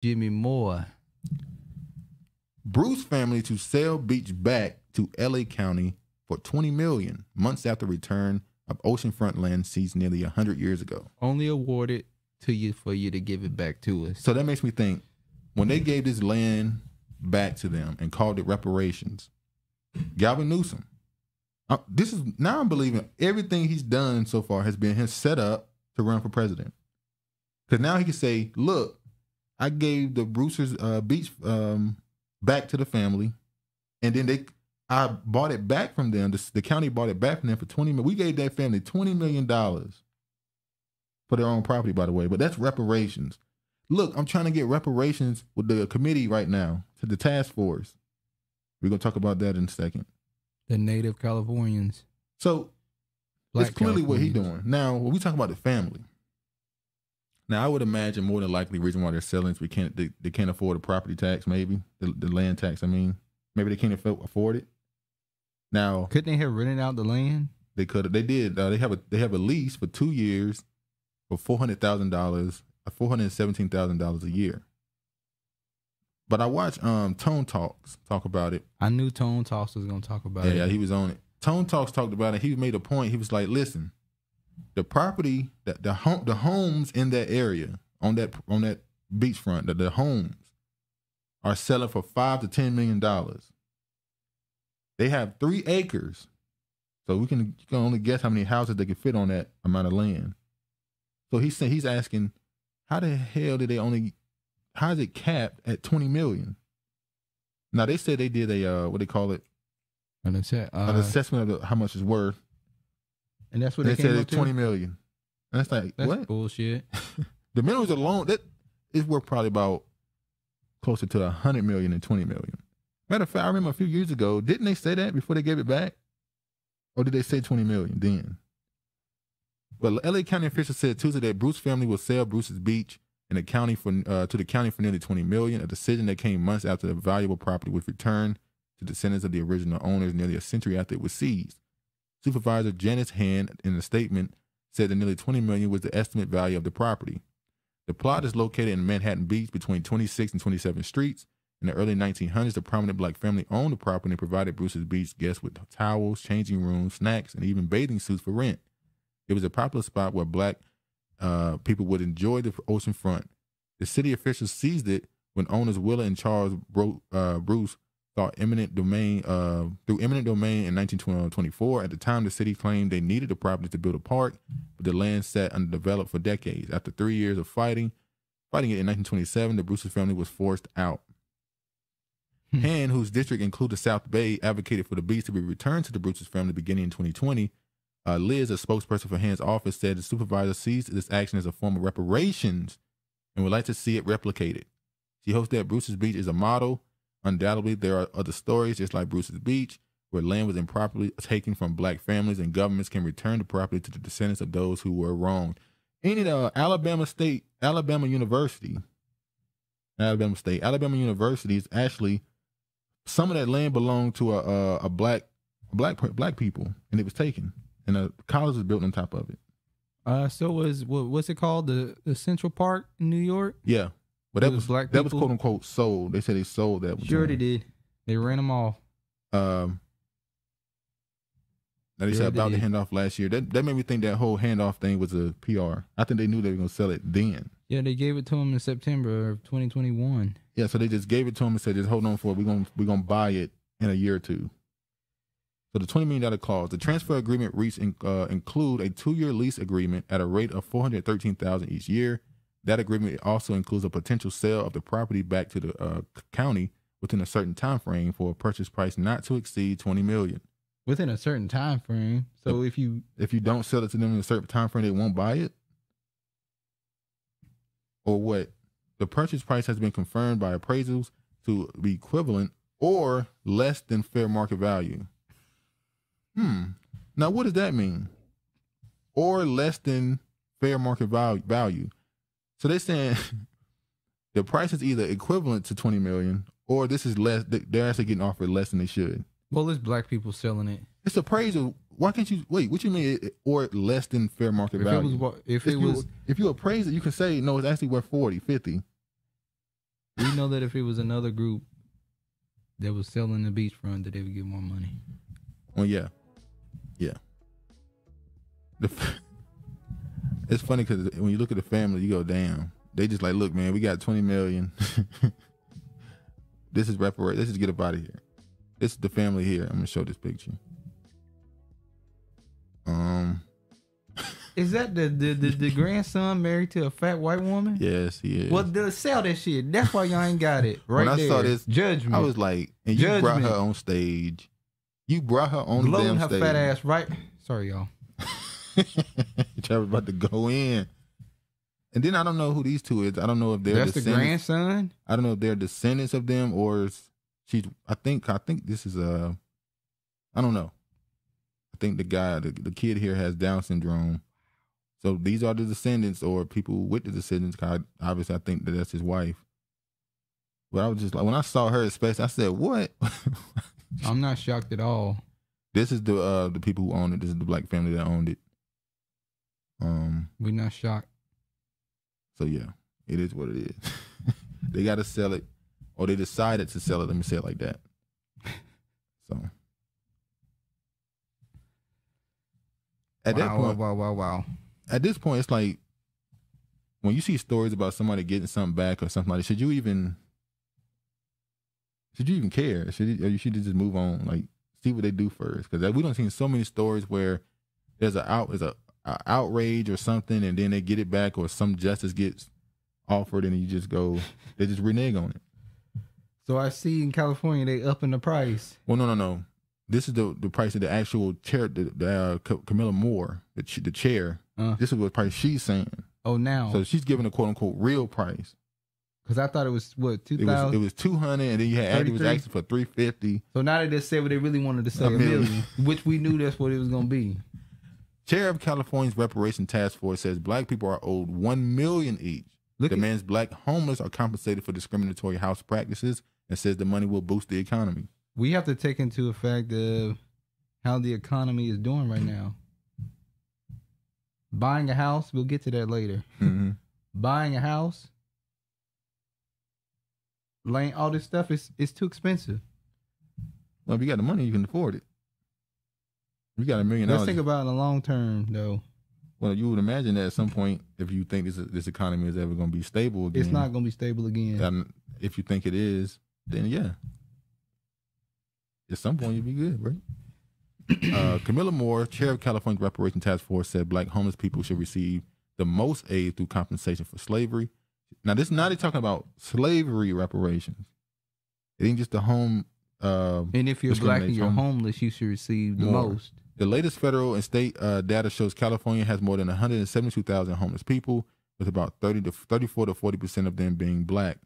Jimmy Moore. Bruce family to sell beach back to LA County for $20 million months after return of oceanfront land seized nearly 100 years ago. Only awarded to you for you to give it back to us. So that makes me think, when they gave this land back to them and called it reparations, Gavin Newsom, now I'm believing everything he's done so far has been him set up to run for president. Because now he can say, look, I gave the Bruce's beach back to the family, and then I bought it back from them. The county bought it back from them for $20 million. We gave that family $20 million for their own property, by the way, but that's reparations. Look, I'm trying to get reparations with the committee right now, to the task force. We're going to talk about that in a second. The Native Californians. So it's clearly what he's doing. Now, when we talk about the family, now I would imagine more than likely the reason why they're selling is they can't afford a property tax, maybe, the land tax, I mean. Maybe they can't afford it. Now, couldn't they have rented out the land? They could have. They did. They have a lease for 2 years for $400,000, $417,000 a year. But I watched Tone Talks talk about it. I knew Tone Talks was gonna talk about it. Yeah, he was on it. Tone Talks talked about it. He made a point. He was like, "Listen, the property, the homes in that area on that beachfront, the homes are selling for $5 to $10 million. They have 3 acres, so you can only guess how many houses they can fit on that amount of land." So he's asking, how the hell did how is it capped at $20 million? Now they said they did a what they call it, an assessment of how much it's worth, and that's what they said it's $20 million. And it's like, that's what bullshit. The minerals alone that is worth probably about closer to $100 million and $20 million. Matter of fact, I remember a few years ago, didn't they say that before they gave it back, or did they say $20 million then? But LA County officials said Tuesday that Bruce family will sell Bruce's beach in the county to the county for nearly $20 million, a decision that came months after the valuable property was returned to descendants of the original owners nearly a century after it was seized. Supervisor Janice Hand, in a statement, said that nearly $20 million was the estimate value of the property. The plot is located in Manhattan Beach between 26th and 27th Streets. In the early 1900s, the prominent black family owned the property and provided Bruce's Beach guests with towels, changing rooms, snacks, and even bathing suits for rent. It was a popular spot where black people would enjoy the ocean front. The city officials seized it when owners Willa and Charles Bruce thought through eminent domain in 1924. At the time, the city claimed they needed the property to build a park, but the land sat undeveloped for decades. After 3 years of fighting it in 1927, the Bruce's family was forced out. Hand, whose district included South Bay, advocated for the beach to be returned to the Bruce's family beginning in 2020. Liz, a spokesperson for Hand's office, said the supervisor sees this action as a form of reparations and would like to see it replicated. She hopes that Bruce's Beach is a model. Undoubtedly, there are other stories, just like Bruce's Beach, where land was improperly taken from black families and governments can return the property to the descendants of those who were wronged. In Alabama University is actually, some of that land belonged to a black people, and it was taken. And a college was built on top of it. So what's it called? The Central Park in New York? Yeah. But that was black that people? was quote unquote sold. They said they sold that. Sure they did. They ran them off. Now they said about the handoff last year. That made me think that whole handoff thing was a PR. I think they knew they were gonna sell it then. Yeah, they gave it to him in September of 2021. Yeah, so they just gave it to him and said, just hold on for it. We're gonna buy it in a year or two. So the $20 million clause, the transfer agreement include a 2-year lease agreement at a rate of $413,000 each year. That agreement also includes a potential sale of the property back to the county within a certain time frame for a purchase price not to exceed $20 million. Within a certain time frame. So if you don't sell it to them in a certain time frame, they won't buy it? Or what? The purchase price has been confirmed by appraisals to be equivalent or less than fair market value. Now, what does that mean? Or less than fair market value. So they're saying the price is either equivalent to $20 million or this is less. They're actually getting offered less than they should. Well, it's black people selling it. It's appraisal. Why can't you wait? What you mean? Or less than fair market value? If you appraise it, you can say no. It's actually worth 40, 50. know that if it was another group that was selling the beachfront, that they would get more money. Well, yeah. It's funny because when you look at the family, you go, damn. They just like, look, man, we got 20 million. This is reparate. Let's just get up out of here. This is the family here. I'm gonna show this picture. Is that the grandson married to a fat white woman? Yes, he is. Well, sell that shit. That's why y'all ain't got it. Right when I there. saw this, Judgment. I was like, and you brought her on stage. You brought her on the damn her stage. fat ass right. Sorry, y'all. Travis about to go in. And then I don't know who these two is. I don't know if they're That's the grandson. I don't know if they're descendants of them or she's. I think this is I don't know. I think the kid here has Down syndrome. So these are the descendants or people with the descendants. Obviously, I think that's his wife. But I was just like, when I saw her space, I said, "What?" I'm not shocked at all. This is the people who own it. This is the black family that owned it. We're not shocked. So yeah, it is what it is. They got to sell it, or they decided to sell it. Let me say it like that. So at that point, wow. At this point, it's like when you see stories about somebody getting something back or something like that, should you even care? Or you should just move on, like see what they do first? Because we don't see so many stories where there's a outrage or something, and then they get it back, or some justice gets offered, and you just go, they just renege on it. So I see in California they upping the price. Well, no. This is the price of the actual chair, Camilla Moore, the chair. This is what price she's saying. Oh, now. So she's giving a quote unquote real price. Because I thought it was what, 2,000? It was 200, and then you had Andy was asking for 350. So now they just said what they really wanted to say, a million, which we knew that's what it was gonna be. Chair of California's Reparation Task Force says black people are owed $1 million each. Demands black homeless are compensated for discriminatory house practices, and says the money will boost the economy. We have to take into effect of how the economy is doing right now. Buying a house, we'll get to that later. Mm-hmm. Buying a house, all this stuff is too expensive. Well, if you got the money, you can afford it. You got $1 million. Let's think about in the long term, though. Well, you would imagine that at some point, if you think this economy is ever going to be stable again, it's not going to be stable again. If you think it is, then yeah, at some point you'll be good, right? Camilla Moore, chair of California's Reparation Task Force, said black homeless people should receive the most aid through compensation for slavery. Now, they're talking about slavery reparations. It ain't just the home. And if you're black and you're homeless, you should receive the most. The latest federal and state data shows California has more than 172,000 homeless people, with about 34 to 40% of them being black.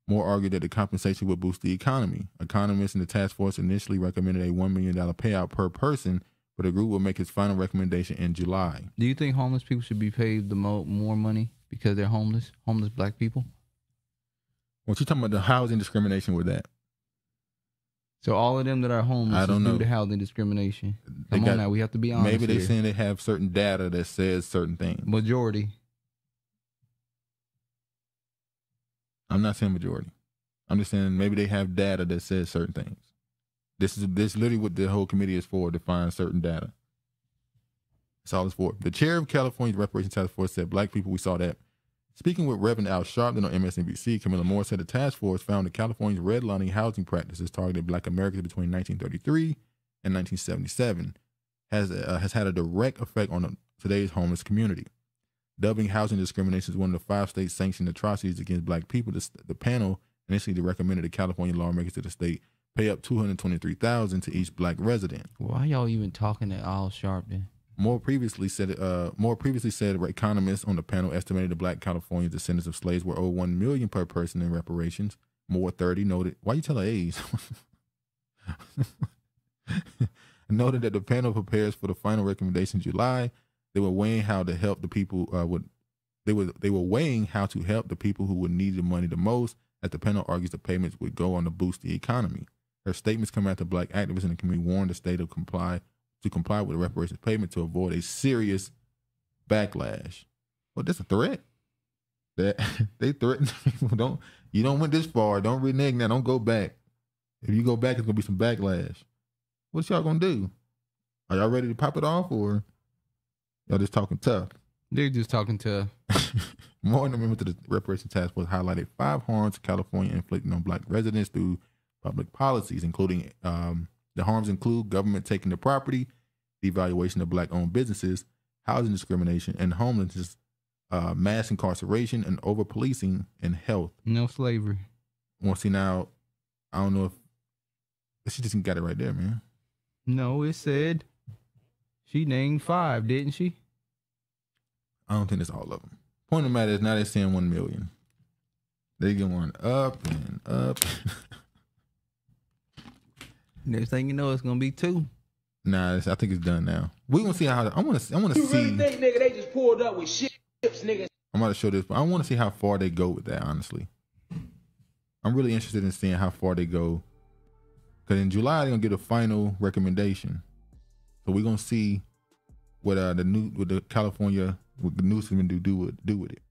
Moore argued that the compensation would boost the economy. Economists in the task force initially recommended a $1 million payout per person, but the group will make its final recommendation in July. Do you think homeless people should be paid more money because they're homeless black people? What you talking about, the housing discrimination with that? So all of them that are homeless is due to housing discrimination. Come on now, we have to be honest. Maybe they're saying they have certain data that says certain things. Majority. I'm not saying majority. I'm just saying maybe they have data that says certain things. This is literally what the whole committee is for, to find certain data. That's all it's for. The chair of California's Reparation Task Force said black people, we saw that. Speaking with Reverend Al Sharpton on MSNBC, Camilla Moore said the task force found that California's redlining housing practices targeted black Americans between 1933 and 1977 has had a direct effect on today's homeless community. Dubbing housing discrimination as one of the 5 states sanctioned atrocities against black people, the panel initially recommended the California lawmakers to the state pay up $223,000 to each black resident. Why y'all even talking to Al Sharpton? Moore previously said economists on the panel estimated the black California descendants of slaves were owed $1 million per person in reparations. Moore, 30, noted. Why you tell her age? Noted that the panel prepares for the final recommendation in July. They were weighing how to help the people they were weighing how to help the people who would need the money the most, as the panel argues the payments would go on to boost the economy. Her statements come after black activists in the community warned the state to comply with the reparations payment to avoid a serious backlash. Well, that's a threat. that they threaten people. You don't went this far. Don't renege now. Don't go back. If you go back, it's gonna be some backlash. What y'all gonna do? Are y'all ready to pop it off, or y'all just talking tough? They're just talking tough. More members of the Reparation Task Force highlighted 5 harms California inflicting on Black residents through public policies, including the harms include government taking the property, devaluation of Black-owned businesses, housing discrimination, and homelessness, mass incarceration, and over-policing, and health. No slavery. Well, see, now, I don't know if she just got it right there, man. No, it said she named 5, didn't she? I don't think it's all of them. Point of the matter is now they're saying 1 million. They going up and up. Next thing you know, it's gonna be 2. Nah, I think it's done now. We gonna see how. I want to see. You really think, nigga, they just pulled up with ships, nigga? I'm about to show this, but I want to see how far they go with that. Honestly, I'm really interested in seeing how far they go. Because in July they're gonna get a final recommendation, so we're gonna see what the California, what the new system do with it.